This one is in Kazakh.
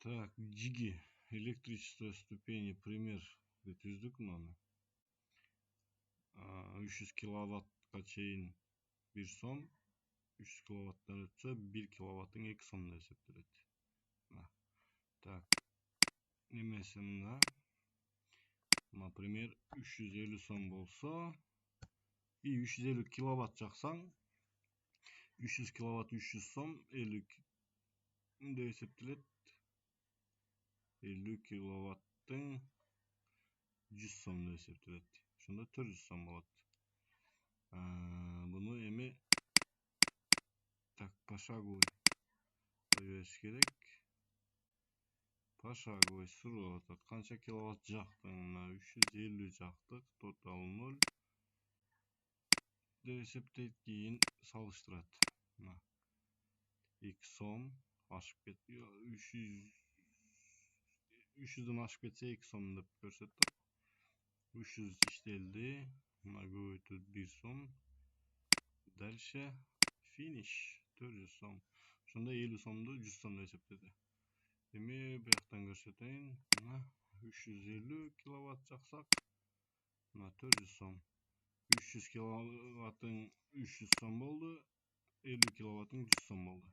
Так, Джиги. Электричество ступени. Пример. Түздік мынаны. 300 киловаттқа чейін 1 сом. 300 киловаттан өтсе 1 киловаттың 2 сомда есептеледі. Так. Немесе мына. Например, 350 сом болса. И 350 киловатт жақсаң. 300 киловатт 300 сом. 50 де есептеледі. 50 киловаттың 100 сомда есептеледі. Шында 400 сом болады. Бұны еме так пошаговый қойбайыз керек. Пошаговый сұрап отыр. Қанша киловатт жақтың? 350 жақтық. Total 0. Де есептейді, кейін салыштырады. 2 сом ашып кетті. 300-ден ашып кетсе 2 сом деп көрсетті. 300 иштелди. Көбөйтүп 1 сом. Дальше finish 400 сом. Шунда 50 сомду 100 сомда есептеді. Деме бияқтан көрсетейін. 350 киловатт жақсақ. 400 сом. 300 киловаттың 300 сом болды. 50 киловаттың 100 сом болды.